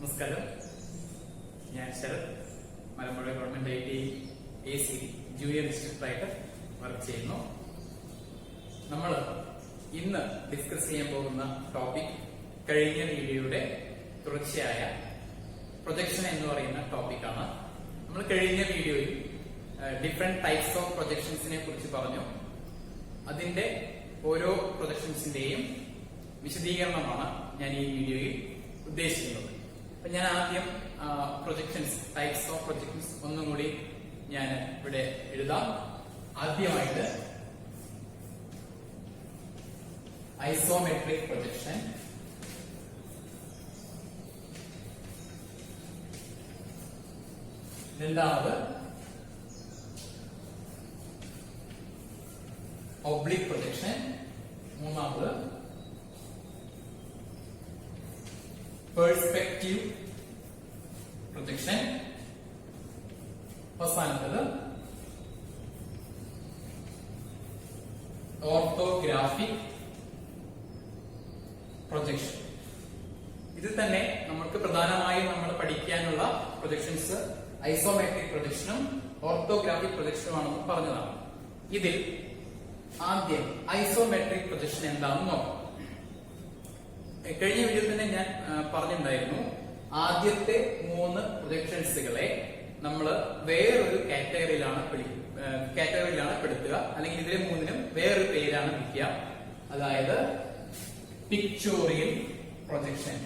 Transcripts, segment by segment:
നമസ്കാരം, ഞാൻ Sharath. Malampuzha government IT AC junior ഇൻസ്ട്രക്ടറായിട്ട് വർക്ക് ചെയ്യുന്നു. നമ്മൾ ഇന്ന് ഡിസ്കസ് ചെയ്യാൻ പോകുന്ന ടോപ്പിക് കഴിഞ്ഞ വീഡിയോയുടെ തുടർച്ചയായ പ്രൊജക്ഷൻ എന്ന് പറയുന്ന ടോപ്പിക്കാണ്. നമ്മൾ കഴിഞ്ഞ വീഡിയോയിൽ ഡിഫറെന്റ് ടൈപ്സ് ഓഫ് പ്രൊജക്ഷൻസിനെ കുറിച്ച് പറഞ്ഞു. അതിന്റെ ഓരോ പ്രൊജക്ഷൻസിന്റെയും വിശദീകരണമാണ് ഞാൻ ഈ വീഡിയോയിൽ ഉദ്ദേശിക്കുന്നത്. അപ്പൊ ഞാൻ ആദ്യം പ്രൊജക്ഷൻസ്, ടൈപ്സ് ഓഫ് പ്രൊജക്ഷൻസ് ഒന്നും കൂടി ഞാൻ ഇവിടെ എഴുതാം. ആദ്യമായിട്ട് ഐസോമെട്രിക് പ്രൊജക്ഷൻ, രണ്ടാമത് ഒബ്ലിക് പ്രൊജക്ഷൻ, മൂന്നാമത് പെർസ്പെക്റ്റീവ് പ്രൊജക്ഷൻ, അവസാനത്തത് ഓർത്തോഗ്രാഫിക് പ്രൊജക്ഷൻ. ഇതിൽ തന്നെ നമുക്ക് പ്രധാനമായും നമ്മൾ പഠിക്കാനുള്ള പ്രൊജക്ഷൻസ് ഐസോമെട്രിക് പ്രൊജക്ഷനും ഓർത്തോഗ്രാഫിക് പ്രൊജക്ഷനുമാണെന്ന് പറഞ്ഞതാണ്. ഇതിൽ ആദ്യം ഐസോമെട്രിക് പ്രൊജക്ഷൻ എന്താണെന്ന് നോക്കാം. കഴിഞ്ഞ വീഡിയോയിൽ തന്നെ ഞാൻ പറഞ്ഞിട്ടുണ്ടായിരുന്നു, ആദ്യത്തെ 3 പ്രൊജക്ഷൻസുകളെ നമ്മൾ വേറൊരു കാറ്റഗറിയിലാണ് പെടുത്തുക, അല്ലെങ്കിൽ ഇതിലെ 3നും വേറൊരു പേരാണ് വിളിക്കുക. അതായത് pictorial projection,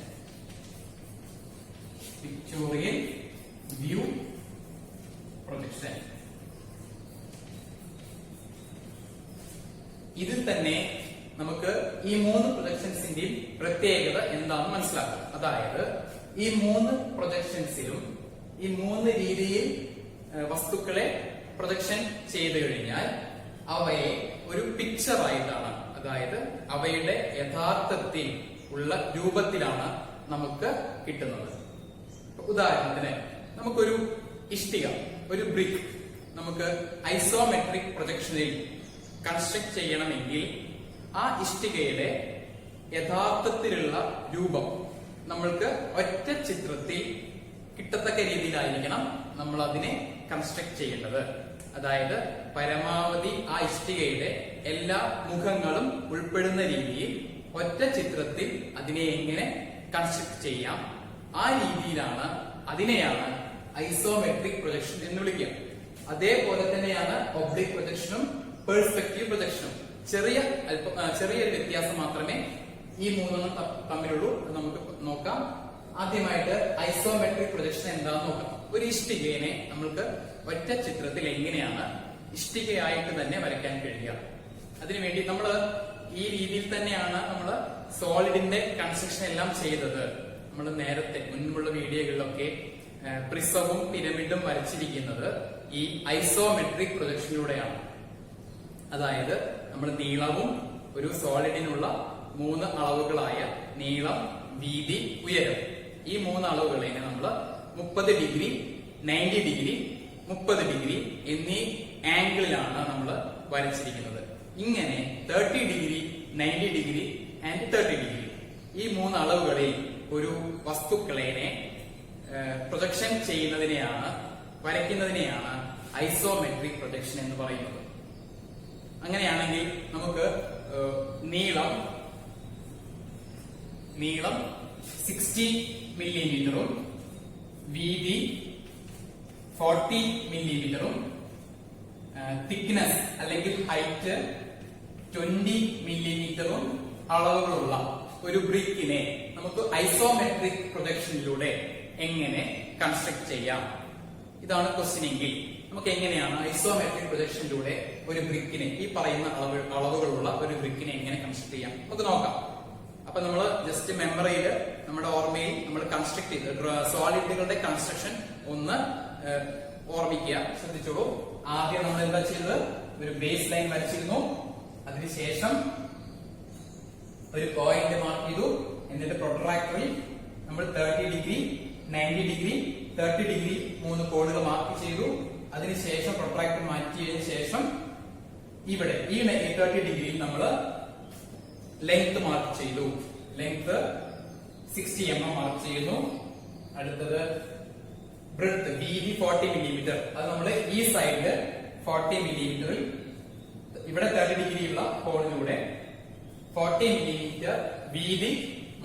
pictorial view projection. ഇതിൽ തന്നെ നമുക്ക് ഈ 3 പ്രൊജക്ഷൻസിന്റെയും പ്രത്യേകത എന്താണെന്ന് മനസ്സിലാക്കാം. അതായത് ഈ 3 പ്രൊജക്ഷൻസിലും ഈ 3 രീതിയിൽ വസ്തുക്കളെ പ്രൊജക്ഷൻ ചെയ്തു കഴിഞ്ഞാൽ അവയെ ഒരു പിക്ചർ ആയിട്ടാണ്, അതായത് അവയുടെ യഥാർത്ഥത്തിൽ ഉള്ള രൂപത്തിലാണ് നമുക്ക് കിട്ടുന്നത്. ഉദാഹരണത്തിന് നമുക്കൊരു ഇഷ്ടിക, ഒരു ബ്രിക്ക് നമുക്ക് ഐസോമെട്രിക് പ്രൊജക്ഷനിൽ കൺസ്ട്രക്ട് ചെയ്യണമെങ്കിൽ ആ ഇഷ്ടികയുടെ യഥാർത്ഥത്തിലുള്ള രൂപം നമ്മൾക്ക് ഒറ്റ ചിത്രത്തിൽ കിട്ടത്തക്ക രീതിയിലായിരിക്കണം നമ്മൾ അതിനെ കൺസ്ട്രക്ട് ചെയ്യേണ്ടത്. അതായത് പരമാവധി ആ ഇഷ്ടികയുടെ എല്ലാ മുഖങ്ങളും ഉൾപ്പെടുന്ന രീതിയിൽ ഒറ്റ ചിത്രത്തിൽ അതിനെ എങ്ങനെ കൺസ്ട്രക്ട് ചെയ്യാം, ആ രീതിയിലാണ്, അതിനെയാണ് ഐസോമെട്രിക് പ്രൊജക്ഷൻ എന്ന് വിളിക്കുക. അതേപോലെ തന്നെയാണ് ഒബ്ലിക് പ്രൊജക്ഷനും പെർസ്പെക്റ്റീവ് പ്രൊജക്ഷനും. ചെറിയൊരു വ്യത്യാസം മാത്രമേ ഈ 3 തമ്മിലുള്ളൂ. നമുക്ക് നോക്കാം. ആദ്യമായിട്ട് ഐസോമെട്രിക് പ്രൊജക്ഷൻ എന്താണെന്ന് നോക്കാം. ഒരു ഇഷ്ടികയെ നമ്മൾക്ക് ഒറ്റ ചിത്രത്തിൽ എങ്ങനെയാണ് ഇഷ്ടികയായിട്ട് തന്നെ വരയ്ക്കാൻ കഴിയുക? അതിനുവേണ്ടി നമ്മൾ ഈ രീതിയിൽ തന്നെയാണ് നമ്മൾ സോളിഡിന്റെ കൺസ്ട്രക്ഷൻ എല്ലാം ചെയ്തത്. നമ്മൾ നേരത്തെ മുൻപുള്ള വീഡിയോകളിലൊക്കെ പ്രിസവും പിരമിഡും വരച്ചിരിക്കുന്നത് ഈ ഐസോമെട്രിക് പ്രൊജക്ഷനിലൂടെയാണ്. അതായത് നമ്മൾ നീളവും, ഒരു സോളിഡിനുള്ള 3 അളവുകളായ നീളം, വീതി, ഉയരം, ഈ 3 അളവുകളെ നമ്മൾ 30 ഡിഗ്രി, 90 ഡിഗ്രി, 30 ഡിഗ്രി എന്നീ ആംഗിളിലാണ് നമ്മൾ വരച്ചിരിക്കുന്നത്. ഇങ്ങനെ 30 ഡിഗ്രി, 90 ഡിഗ്രി ആൻഡ് 30 ഡിഗ്രി, ഈ 3 അളവുകളിൽ ഒരു വസ്തുക്കളെ പ്രൊജക്ഷൻ ചെയ്യുന്നതിനെയാണ്, വരയ്ക്കുന്നതിനെയാണ് ഐസോമെട്രിക് പ്രൊജക്ഷൻ എന്ന് പറയുന്നത്. അങ്ങനെയാണെങ്കിൽ നമുക്ക് നീളം 60 മില്ലിമീറ്ററും വീതി 40 മില്ലിമീറ്ററും തിക്നെസ് അല്ലെങ്കിൽ ഹൈറ്റ് 20 മില്ലിമീറ്ററും അളവുകളുള്ള ഒരു ബ്രിക്കിനെ നമുക്ക് ഐസോമെട്രിക് പ്രൊജക്ഷനിലൂടെ എങ്ങനെ കൺസ്ട്രക്ട് ചെയ്യാം? ഇതാണ് ക്വസ്റ്റ്യൻ. എങ്കിൽ നമുക്ക് എങ്ങനെയാണ് ഐസോമെട്രിക് പ്രൊജക്ഷനിലൂടെ ഒരു ബ്രിക്കിനെ, ഈ പറയുന്ന അളവുകളുള്ള ഒരു ബ്രിക്കിനെ എങ്ങനെ കൺസ്ട്രക്ട് ചെയ്യാം നമുക്ക് നോക്കാം. അപ്പൊ നമ്മൾ ജസ്റ്റ് മെമ്മറിയിൽ, നമ്മുടെ ഓർമ്മയിൽ നമ്മൾ കൺസ്ട്രക്ട് ചെയ്ത് സോളിഡുകളുടെ കൺസ്ട്രക്ഷൻ ഒന്ന് ഓർമ്മിക്കുക, ശ്രദ്ധിച്ചോളൂ. ആദ്യം നമ്മൾ എന്താ ചെയ്തത്? ഒരു ബേസ് ലൈൻ വരച്ചിരുന്നു. അതിനുശേഷം ഒരു പോയിന്റ് മാർക്ക് ചെയ്തു. എന്നിട്ട് പ്രൊട്രാക്ടറിൽ നമ്മൾ 30 ഡിഗ്രി, 90 ഡിഗ്രി, 30 ഡിഗ്രി 3 കോണുകൾ മാർക്ക് ചെയ്തു. അതിനുശേഷം പ്രൊട്രാക്ടർ മാറ്റിയതിനു ശേഷം ഇവിടെ ഈ 30 ഡിഗ്രിയിൽ നമ്മൾ ലെങ്ത് മാർക്ക് ചെയ്തു. ലെങ്ത് 60 mm മാർക്ക് ചെയ്യുന്നു. അടുത്തത് ബ്രെഡ്ത്ത് വീതി 40 മില്ലിമീറ്റർ. അത് നമ്മൾ ഈ സൈഡില് 40 മില്ലിമീറ്ററിൽ ഇവിടെ 30 ഡിഗ്രി ഉള്ള ഹോളിലൂടെ 40 മില്ലിമീറ്റർ വീതി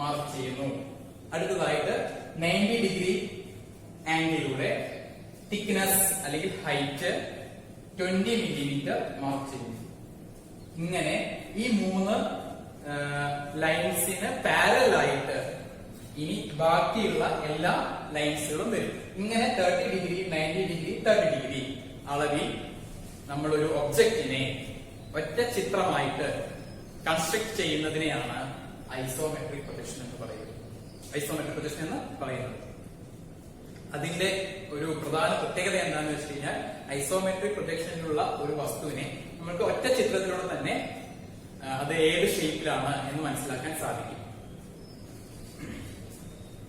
മാർക്ക് ചെയ്യുന്നു. അടുത്തതായിട്ട് 90 ഡിഗ്രി ആംഗിളിലൂടെ തിക്നെസ് അല്ലെങ്കിൽ ഹൈറ്റ് 20 മില്ലിമീറ്റർ മാർക്ക് ചെയ്യുന്നു. ഇങ്ങനെ ഈ 3 ലൈൻസിന് പാരലൽ ആയിട്ട് ഇനി ബാക്കിയുള്ള എല്ലാ ലൈൻസുകളും വരും. ഇങ്ങനെ 30 ഡിഗ്രി 90 ഡിഗ്രി 30 ഡിഗ്രി അളവിൽ നമ്മളൊരു ഒബ്ജക്റ്റിനെ ഒറ്റ ചിത്രമായിട്ട് കൺസ്ട്രക്ട് ചെയ്യുന്നതിനെയാണ് ഐസോമെട്രിക് പ്രൊജക്ഷൻ എന്ന് പറയുന്നത്. ഐസോമെട്രിക് പ്രൊജക്ഷൻ എന്ന് പറയുന്നത്. അതിന്റെ ഒരു പ്രധാന പ്രത്യേകത എന്താണെന്ന് വെച്ച് കഴിഞ്ഞാൽ ഐസോമെട്രിക് പ്രൊജക്ഷനിലുള്ള ഒരു വസ്തുവിനെ നമുക്ക് ഒറ്റ ചിത്രത്തിലൂടെ തന്നെ അത് ഏത് ഷേപ്പിലാണ് എന്ന് മനസ്സിലാക്കാൻ സാധിക്കും.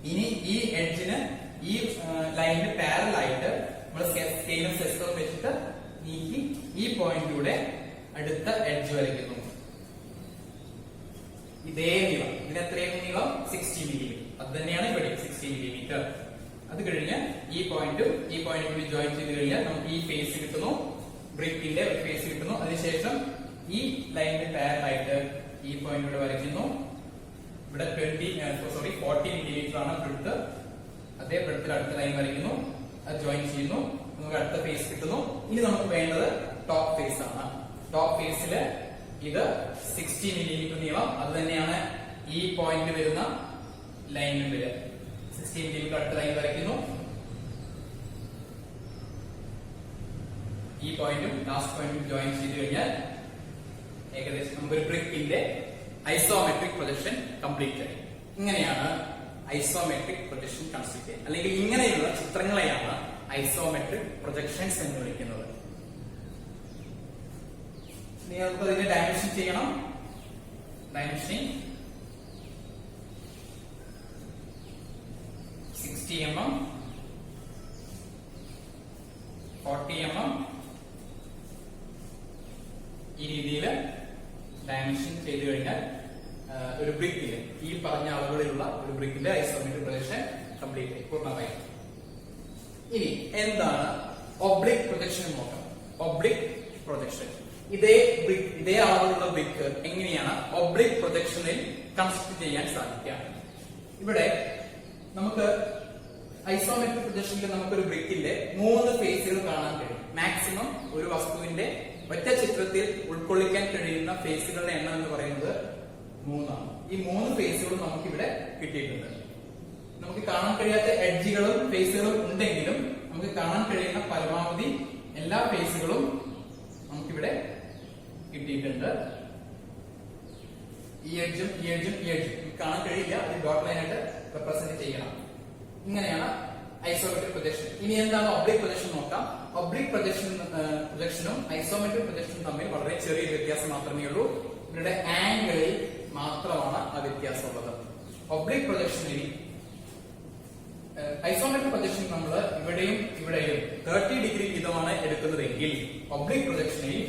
ഇനി ഈ എഡ്ജിന് ഈ ലൈനിന് പാരലൽ ആയിട്ട് നമ്മൾ സ്കെയിലും സെസ്റ്ററും വെച്ചിട്ട് നീക്കി ഈ പോയിന്റിലൂടെ അടുത്ത എഡ്ജ് വരയ്ക്കുന്നു. ഇതേ നീളം, ഇതിന് എത്രയും നീളം 60 മില്ലിമീറ്റർ. അത് തന്നെയാണ് ഇവിടെ 60 മില്ലിമീറ്റർ. അത് കഴിഞ്ഞ് ഈ പോയിന്റും ഈ പോയിന്റും കൂടി ജോയിൻ ചെയ്ത് കഴിഞ്ഞാൽ നമുക്ക് ഈ ഫേസ് കിട്ടുന്നു, ബ്രിക്കിന്റെ ഫേസ് കിട്ടുന്നു. അതിനുശേഷം ഈ ലൈനിന് പാരലൽ ആയിട്ട് ഈ പോയിന്റിലൂടെ വരയ്ക്കുന്നു. ഇവിടെ 40 മില്ലിമീറ്റർ ആണ് ബ്രെഡ്ത്ത്. അതേ ബ്രെഡ്ത്തിൽ അടുത്ത ലൈൻ വരയ്ക്കുന്നു, അത് ജോയിൻ ചെയ്യുന്നു, നമുക്ക് അടുത്ത ഫേസ് കിട്ടുന്നു. ഇനി നമുക്ക് വേണ്ടത് ടോപ്പ് ഫേസ് ആണ്. ടോപ്പ് ഫേസില് ഇത് 60 മില്ലിമീറ്റർ നീളം, അത് തന്നെയാണ് ഈ പോയിന്റ് വരുന്ന ലൈനിൽ വരിക. 60 മില്ലിമീറ്റർ അടുത്ത ലൈൻ വരയ്ക്കുന്നു. ഈ പോയിന്റും ലാസ്റ്റ് പോയിന്റും ജോയിൻ ചെയ്ത് കഴിഞ്ഞാൽ ഏകദേശം നമുക്കൊരു ബ്രിക്കിന്റെ ഐസോമെട്രിക് പ്രൊജക്ഷൻ കംപ്ലീറ്റ് ആയി. ഇങ്ങനെയാണ് ഐസോമെട്രിക് പ്രൊജക്ഷൻ കൺസ്ട്രക്ട് ചെയ്യുന്നത്. അല്ലെങ്കിൽ ഇങ്ങനെയുള്ള ചിത്രങ്ങളെയാണ് ഐസോമെട്രിക് പ്രൊജക്ഷൻസ് എന്ന് വിളിക്കുന്നത്. നിങ്ങൾക്ക് അതിന്റെ ഡയമെൻഷൻ ചെയ്യണം. ഡയമെൻഷനിങ് 60 mm, 40 mm ഈ രീതിയിൽ ഡയമെൻഷൻ ചെയ്തു കഴിഞ്ഞാൽ ഒരു ബ്രിക്കില് ഈ പറഞ്ഞ അളവുകളിലുള്ള ഒരു ബ്രിക്കിന്റെ ഐസോമെട്രിക് പ്രൊജക്ഷൻ കംപ്ലീറ്റ് ആയി, പൂർണ്ണമായി. ഇനി എന്താണ് ഒബ്ലിക് പ്രൊജക്ഷൻ നോക്കാം. ഒബ്ലിക് പ്രൊജക്ഷൻ ഇതേ അളവിലുള്ള ബ്രിക്ക് എങ്ങനെയാണ് ഒബ്ലിക് പ്രൊജക്ഷനിൽ കൺസ്ട്രക്ട് ചെയ്യാൻ സാധിക്കുക. ഇവിടെ നമുക്ക് ഐസോമെട്രിക് പ്രൊജക്ഷനിൽ നമുക്കൊരു ബ്രിക്കിന്റെ 3 ഫേസുകൾ കാണാൻ കഴിയും. മാക്സിമം ഒരു വസ്തുവിന്റെ ഒറ്റ ചിത്രത്തിൽ ഉൾക്കൊള്ളിക്കാൻ കഴിയുന്ന ഫേസുകളുടെ എണ്ണം എന്ന് പറയുന്നത് 3 ആണ്. ഈ 3 ഫേസുകളും നമുക്കിവിടെ കിട്ടിയിട്ടുണ്ട്. നമുക്ക് കാണാൻ കഴിയാത്ത എഡ്ജുകളും ഫേസുകളും ഉണ്ടെങ്കിലും നമുക്ക് കാണാൻ കഴിയുന്ന പരമാവധി എല്ലാ ഫേസുകളും നമുക്കിവിടെ കിട്ടിയിട്ടുണ്ട്. ഈ എഡ്ജും ഈ എഡ്ജും ഈ എഡ്ജും കാണാൻ കഴിയില്ല, അത് ഡോട്ട് ലൈനായിട്ട് റെപ്രസെന്റ് ചെയ്യണം. ഇങ്ങനെയാണ് ഐസോമെട്രിക് പ്രൊജക്ഷൻ. ഇനി എന്താണ് ഒബ്ലിക് പ്രൊജക്ഷൻ നോക്കാം. ഒബ്ലിക് പ്രൊജക്ഷനും ഐസോമെട്രിക് പ്രൊജക്ഷനും തമ്മിൽ വളരെ ചെറിയൊരു വ്യത്യാസം മാത്രമേ ഉള്ളൂ. ഇവരുടെ ആംഗിളിൽ മാത്രമാണ് ആ വ്യത്യാസമുള്ളത്. ഒബ്ലിക് പ്രൊജക്ഷനിൽ ഐസോമെട്രിക് പ്രൊജക്ഷൻ നമ്മൾ ഇവിടെയും ഇവിടെയും 30 ഡിഗ്രി വീതമാണ് എടുക്കുന്നതെങ്കിൽ ഒബ്ലിക് പ്രൊജക്ഷനിൽ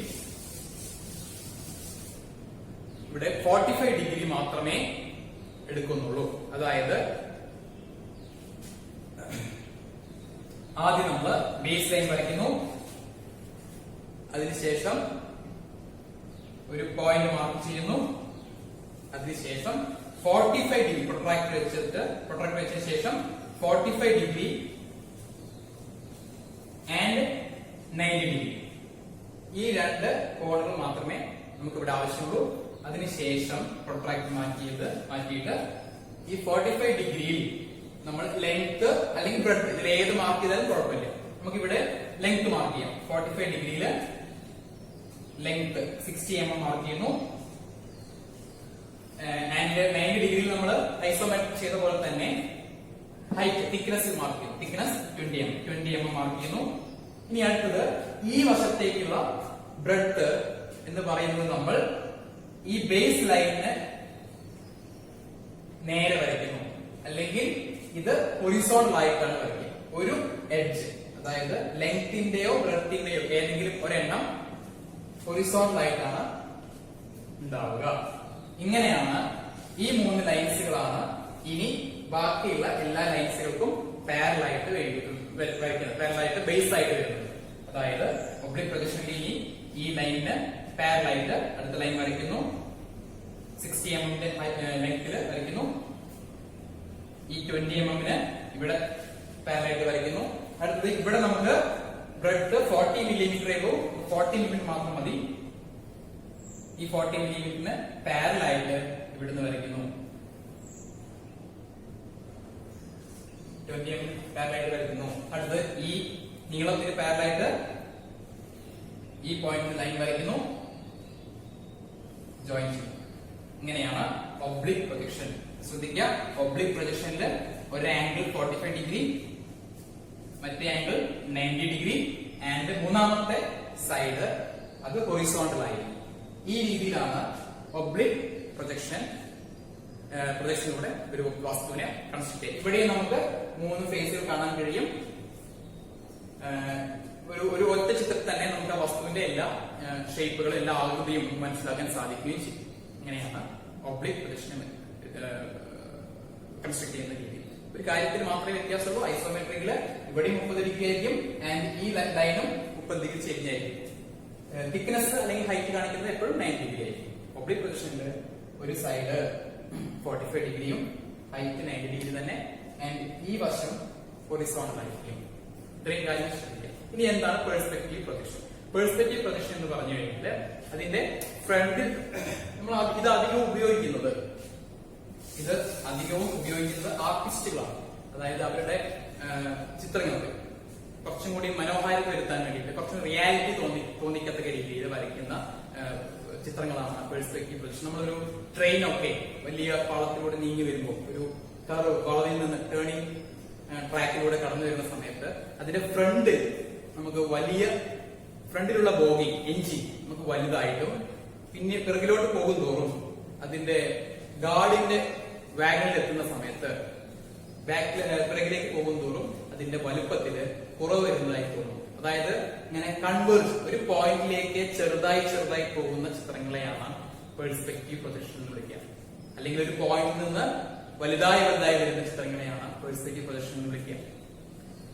ഇവിടെ 45 ഡിഗ്രി മാത്രമേ എടുക്കുന്നുള്ളൂ. അതായത് ആദ്യം നമ്മൾ ബേസ് ലൈൻ വരയ്ക്കുന്നു, അതിനുശേഷം ഒരു പോയിന്റ് മാർക്ക് ചെയ്യുന്നു, അതിനുശേഷം 45 ഡിഗ്രി പ്രൊട്രാക്ടർ വെച്ചതിന് ശേഷം 45 ഡിഗ്രി ആൻഡ് 90 ഡിഗ്രി ഈ 2 കോണുകൾ മാത്രമേ നമുക്ക് ഇവിടെ ആവശ്യമുള്ളൂ. അതിനുശേഷം പ്രൊട്രാക്ടർ മാറ്റിയിട്ട് ഈ 45 ഡിഗ്രിയിൽ നമ്മൾ ലെങ്ത് അല്ലെങ്കിൽ ബ്രെഡ്ത്ത് ഇതിൽ ഏത് മാർക്ക് ചെയ്താലും കുഴപ്പമില്ല. നമുക്കിവിടെ ലെങ്ത് മാർക്ക് ചെയ്യാം. 45 ഡിഗ്രിയിൽ ലെങ്ത് 60 mm മാർക്ക് ചെയ്യുന്നു. ആൻഡ് 90 ഡിഗ്രിയിൽ നമ്മൾ ഐസോമെട്രിക് ചെയ്ത പോലെ തന്നെ ഹൈറ്റ് തിക്നെസ് മാർക്ക് ചെയ്യുന്നു. തിക്നെസ് 20 mm മാർക്ക് ചെയ്യുന്നു. ഇനി അടുത്തത് ഈ വശത്തേക്കുള്ള ബ്രെഡ്ത്ത് എന്ന് പറയുന്നത് നമ്മൾ ഈ ബേസ് ലൈനിന് നേരെ വരയ്ക്കുന്നു, അല്ലെങ്കിൽ ഇത് ഹൊറിസോണ്ടൽ ആയിട്ടാണ് വരയ്ക്കുക. ഒരു എഡ്ജ്, അതായത് ലെങ്തിന്റെയോ ബ്രെഡ്ത്തിന്റെയോ ഏതെങ്കിലും ഒരെണ്ണം ഹൊറിസോണ്ടൽ ആയിട്ടാണ് ഉണ്ടാവുക. ഇങ്ങനെയാണ് ഈ 3 ലൈൻസുകളാണ് ഇനി ബാക്കിയുള്ള എല്ലാ ലൈൻസുകൾക്കും പാരലായിട്ട് വരയ്ക്കുന്നത്, പാരലായിട്ട് ബേസ് ആയിട്ട് വരുന്നത്. അതായത് ഒബ്ലിക് പ്രൊജക്ഷനിൽ ഈ ലൈനിന് പാരലായിട്ട് അടുത്ത ലൈൻ വരയ്ക്കുന്നു, 60 mm ലെങ്ത്തിൽ വരയ്ക്കുന്നു. ഈ 20 mm ഇവിടെ പാരലായിട്ട് വരയ്ക്കുന്നു. അടുത്തത് ഇവിടെ നമുക്ക് ബ്രെഡ് 40 മില്ലിമീറ്റർ 40 മില്ലിമീറ്റർ മാത്രം മതി. ഈ 40 മില്ലിമീറ്ററിന് പാരലായിട്ട് ഇവിടുന്ന് വരയ്ക്കുന്നു. 20 mm പാരലായിട്ട് വരയ്ക്കുന്നു. അടുത്ത് ഈ നീളത്തിന് പാരലായിട്ട് ഈ പോയിന്റ് ലൈൻ വരയ്ക്കുന്നു, ജോയിൻ ചെയ്യും. ഇങ്ങനെയാണ് ഒബ്ലിക് പ്രൊജക്ഷൻ. ശ്രദ്ധിക്കുക, ഒബ്ലിക് പ്രൊജക്ഷനിൽ ഒരു ആംഗിൾ 45 ഡിഗ്രി, മറ്റേ ആംഗിൾ 90 ഡിഗ്രി ആൻഡ് മൂന്നാമത്തെ സൈഡ് അത് ഹൊറിസോണ്ടൽ ആയിരിക്കും. ഈ രീതിയിലാണ് ഒബ്ലിക് പ്രൊജക്ഷനിലൂടെ ഒരു വസ്തുവിനെ കൺസ്ട്രക്ട് ചെയ്യും. ഇവിടെ നമുക്ക് 3 ഫേസുകൾ കാണാൻ കഴിയും. ഒരു ഒറ്റ ചിത്രത്തിൽ തന്നെ നമുക്ക് ആ വസ്തുവിന്റെ എല്ലാ ഷേപ്പുകളും എല്ലാ ആകൃതിയും മനസ്സിലാക്കാൻ സാധിക്കുകയും ചെയ്യും. ഇങ്ങനെയാണ് ഒബ്ലിക് പ്രൊജക്ഷൻ കൺസ്ട്രക്ട് ചെയ്യുന്ന രീതി. ഒരു കാര്യത്തിൽ മാത്രമേ വ്യത്യാസമുള്ളൂ. ഐസോമെട്രിക്കില് ഇവിടെ 30 ഡിഗ്രി ആയിരിക്കും ആൻഡ് ഈ ലൈനും 30 ഡിഗ്രി ചേഞ്ച് ആയിരിക്കും. തിക്നെസ് അല്ലെങ്കിൽ ഹൈറ്റ് കാണിക്കുന്നത് എപ്പോഴും 90 ഡിഗ്രി ആയിരിക്കും. ഒബ്ലിക് പ്രൊജക്ഷനിൽ ഒരു സൈഡ് 45 ഡിഗ്രിയും ഹൈറ്റ് 90 ഡിഗ്രി തന്നെ ആൻഡ് ഈ വശം ഹൊറിസോണ്ടൽ ആയിരിക്കും. ഇത്രയും കാര്യം ശ്രദ്ധിക്കുക. ഇനി എന്താണ് പെർസ്പെക്റ്റീവ് പ്രൊജക്ഷൻ? പെർസ്പെക്റ്റീവ് പ്രൊജക്ഷൻ എന്ന് പറഞ്ഞു കഴിഞ്ഞാൽ അതിന്റെ ഫ്രണ്ടിൽ നമ്മൾ ഇത് അധികവും ഉപയോഗിക്കുന്നത് ആർട്ടിസ്റ്റുകളാണ്. അതായത് അവരുടെ ചിത്രങ്ങൾക്ക് കുറച്ചും കൂടി മനോഹാരിത വരുത്താൻ വേണ്ടിയിട്ട് കുറച്ചും റിയാലിറ്റി തോന്നിക്കത്തക്ക രീതിയിൽ വരയ്ക്കുന്ന ചിത്രങ്ങളാണ് പെർസ്പെക്റ്റീവ് പ്രൊജക്ഷൻ. നമ്മളൊരു ട്രെയിനൊക്കെ വലിയ പാളത്തിലൂടെ നീങ്ങി വരുമ്പോൾ ഒരു വളവിൽ നിന്ന് ടേണിംഗ് ട്രാക്കിലൂടെ കടന്നു വരുന്ന സമയത്ത് അതിന്റെ ഫ്രണ്ടിൽ നമുക്ക് ഫ്രണ്ടിലുള്ള ബോഗി എഞ്ചിൻ നമുക്ക് വലുതായിട്ടും പിന്നെ പിറകിലോട്ട് പോകും തോറും അതിന്റെ ഗാർഡിന്റെ വാഗണിൽ എത്തുന്ന സമയത്ത് പിറകിലേക്ക് പോകും തോറും അതിന്റെ വലുപ്പത്തില് കുറവ് വരുന്നതായി തോന്നും. അതായത് ഇങ്ങനെ കൺവേർജ് ഒരു പോയിന്റിലേക്ക് ചെറുതായി പോകുന്ന ചിത്രങ്ങളെയാണ് പെർസ്പെക്റ്റീവ് പ്രൊജക്ഷൻ എന്ന് വിളിക്കുക. അല്ലെങ്കിൽ ഒരു പോയിന്റിൽ നിന്ന് വലുതായി വരുന്ന ചിത്രങ്ങളെയാണ് പെർസ്പെക്റ്റീവ് പ്രൊജക്ഷൻ എന്ന് വിളിക്കുക.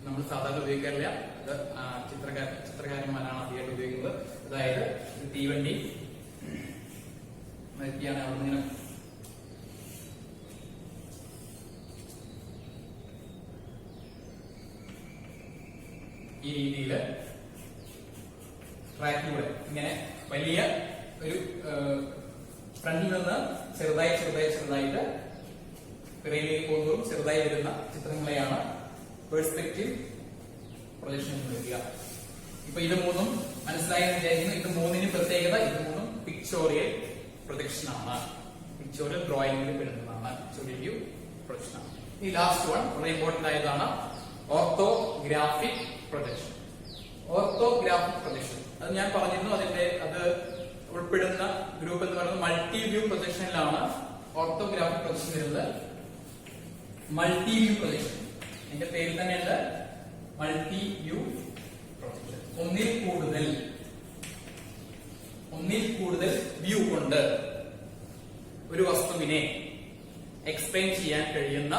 നമ്മൾ സാധാരണ ഉപയോഗിക്കാറില്ല. അത് ചിത്രകാരന്മാരാണ് അധികമായിട്ട് ഉപയോഗിക്കുന്നത്. അതായത് തീവണ്ടി നോക്കിയാണ് അവിടെ നിന്ന് ഈ രീതിയിൽ ട്രാക്കിലൂടെ ഇങ്ങനെ വലിയ ഒരു ഫ്രണ്ടിൽ നിന്ന് ചെറുതായിട്ട് പിറകിലേക്ക് പോകുന്നതും ചെറുതായി വരുന്ന ചിത്രങ്ങളെയാണ് പെർസ്പെക്റ്റീവ് പ്രൊജക്ഷൻ എന്ന് വിളിക്കുക. ഇപ്പൊ ഇത് മൂന്നും മനസ്സിലായെന്ന് വിചാരിക്കുന്നു. ഇത് മൂന്നിന് പ്രത്യേകത, ഇത് മൂന്നും പിക്ചോറിയൽ പ്രൊജക്ഷൻ ആണ്, പിക്ചോറിയൽ ഡ്രോയിങ്ങിൽ പെടുന്നതാണ്, പിക്ചോറിയൽ വ്യൂ പ്രൊജക്ഷൻ ആണ്. ഈ ലാസ്റ്റ് വൺ വളരെ ഇമ്പോർട്ടന്റ് ആയതാണ് ഓർത്തോഗ്രാഫിക് പ്രൊജക്ഷൻ. ഓർത്തോഗ്രാഫിക് പ്രൊജക്ഷൻ അത് ഞാൻ പറഞ്ഞിരുന്നു. അത് ഉൾപ്പെടുന്ന ഗ്രൂപ്പ് എന്ന് പറയുന്നത് മൾട്ടി വ്യൂ പ്രൊജക്ഷനിലാണ് ഓർത്തോഗ്രാഫിക് പ്രൊജക്ഷൻ വരുന്നത്. മൾട്ടി വ്യൂ പ്രൊജക്ഷൻ എന്റെ പേരിൽ തന്നെയുണ്ട്, മൾട്ടി വ്യൂ പ്രൊജക്ഷൻ. ഒന്നിൽ കൂടുതൽ വ്യൂ കൊണ്ട് ഒരു വസ്തുവിനെ എക്സ്പ്ലെയിൻ ചെയ്യാൻ കഴിയുന്ന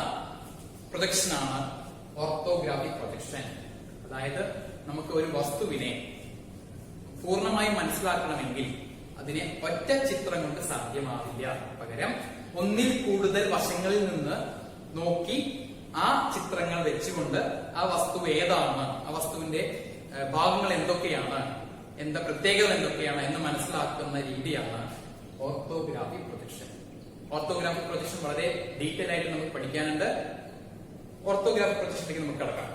പ്രൊജക്ഷനാണ് ഓർത്തോഗ്രാഫിക് പ്രൊജക്ഷൻ. അതായത് നമുക്ക് ഒരു വസ്തുവിനെ പൂർണ്ണമായി മനസ്സിലാക്കണമെങ്കിൽ അതിനെ ഒറ്റ ചിത്രം കൊണ്ട് സാധ്യമാവില്ല. പകരം ഒന്നിൽ കൂടുതൽ വശങ്ങളിൽ നിന്ന് നോക്കി ആ ചിത്രങ്ങൾ വെച്ചുകൊണ്ട് ആ വസ്തു ഏതാണ്, ആ വസ്തുവിന്റെ ഭാഗങ്ങൾ എന്തൊക്കെയാണ്, എന്താ പ്രത്യേകത എന്തൊക്കെയാണ് എന്ന് മനസ്സിലാക്കുന്ന രീതിയാണ് ഓർത്തോഗ്രാഫിക് പ്രൊജക്ഷൻ. ഓർത്തോഗ്രാഫിക് പ്രൊജക്ഷൻ വളരെ ഡീറ്റെയിൽ ആയിട്ട് നമുക്ക് പഠിക്കാനുണ്ട്. ഓർത്തോഗ്രാഫിക് പ്രൊജക്ഷനിലേക്ക് നമുക്ക് കടക്കാം.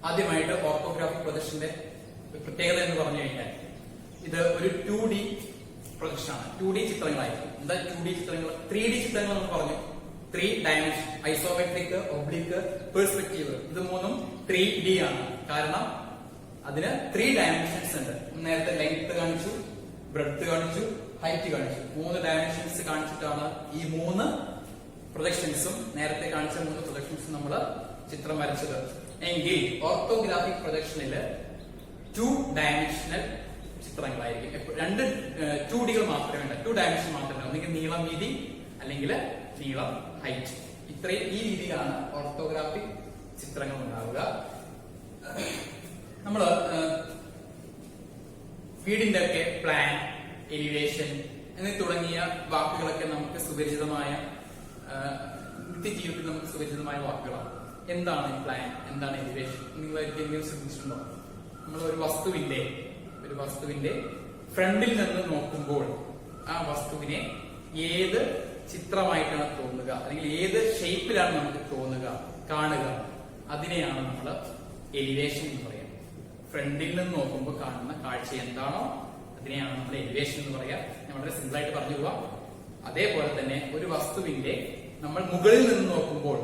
ആദ്യമായിട്ട് ഓർത്തോഗ്രാഫിക് പ്രൊജക്ഷന്റെ പ്രത്യേകത എന്ന് പറഞ്ഞു കഴിഞ്ഞാൽ ഇത് ഒരു 2D പ്രൊജക്ഷൻ ആണ്. 2D ചിത്രങ്ങളായിരിക്കും. എന്താ 2D ചിത്രങ്ങൾ? 3D ചിത്രങ്ങൾ എന്ന് പറഞ്ഞു. 3 ഡയമെൻഷൻ, ഐസോമെട്രിക്, ഒബ്ലിക്, പെർസ്പെക്റ്റീവ്, ഇത് മൂന്നും 3D ആണ്. കാരണം അതിന് 3 ഡയമെൻഷൻസ് ഉണ്ട്. നേരത്തെ ലെങ്ത് കാണിച്ചു, ബ്രെഡ്ത്ത് കാണിച്ചു, ഹൈറ്റ് കാണിച്ചു. 3 ഡയമെൻഷൻസ് കാണിച്ചിട്ടാണ് ഈ 3 പ്രൊജക്ഷൻസും നേരത്തെ കാണിച്ച 3 പ്രൊജക്ഷൻസും നമ്മൾ ചിത്രം വരച്ചത്. എങ്കിൽ ഓർത്തോഗ്രാഫിക് പ്രൊജക്ഷനില് 2 ഡയമെൻഷണൽ ചിത്രങ്ങളായിരിക്കും. രണ്ട് 2Dകൾ മാത്രമേ ഉണ്ടാവും, 2 ഡയമെൻഷൻ മാത്രമേ, ഒന്നെങ്കിൽ നീളം വീതി അല്ലെങ്കിൽ നീളം ഹൈറ്റ്. ഇത്രയും ഈ രീതിയിലാണ് ഓർത്തോഗ്രാഫിക് ചിത്രങ്ങൾ ഉണ്ടാവുക. നമ്മള് വീടിന്റെ ഒക്കെ പ്ലാൻ, എലിവേഷൻ എന്നീ തുടങ്ങിയ വാക്കുകളൊക്കെ നമുക്ക് സുപരിചിതമായ, നിത്യജീവിതത്തിൽ നമുക്ക് സുപരിചിതമായ വാക്കുകളാണ്. എന്താണ് പ്ലാൻ, എന്താണ് എലിവേഷൻ? നിങ്ങൾ ഒരിക്കലും ശ്രദ്ധിച്ചിട്ടുണ്ടോ? നമ്മൾ ഒരു വസ്തുവിന്റെ ഫ്രണ്ടിൽ നിന്ന് നോക്കുമ്പോൾ ആ വസ്തുവിനെ ഏത് ചിത്രമായിട്ടാണ് തോന്നുക, അല്ലെങ്കിൽ ഏത് ഷേപ്പിലാണ് നമുക്ക് തോന്നുക, കാണുക, അതിനെയാണ് നമ്മൾ എലിവേഷൻ എന്ന് പറയുക. ഫ്രണ്ടിൽ നിന്ന് നോക്കുമ്പോൾ കാണുന്ന കാഴ്ച എന്താണോ അതിനെയാണ് നമ്മൾ എലിവേഷൻ എന്ന് പറയുക. ഞാൻ വളരെ സിമ്പിൾ ആയിട്ട് പറഞ്ഞു പോവാം. അതേപോലെ തന്നെ ഒരു വസ്തുവിന്റെ നമ്മൾ മുകളിൽ നിന്ന് നോക്കുമ്പോൾ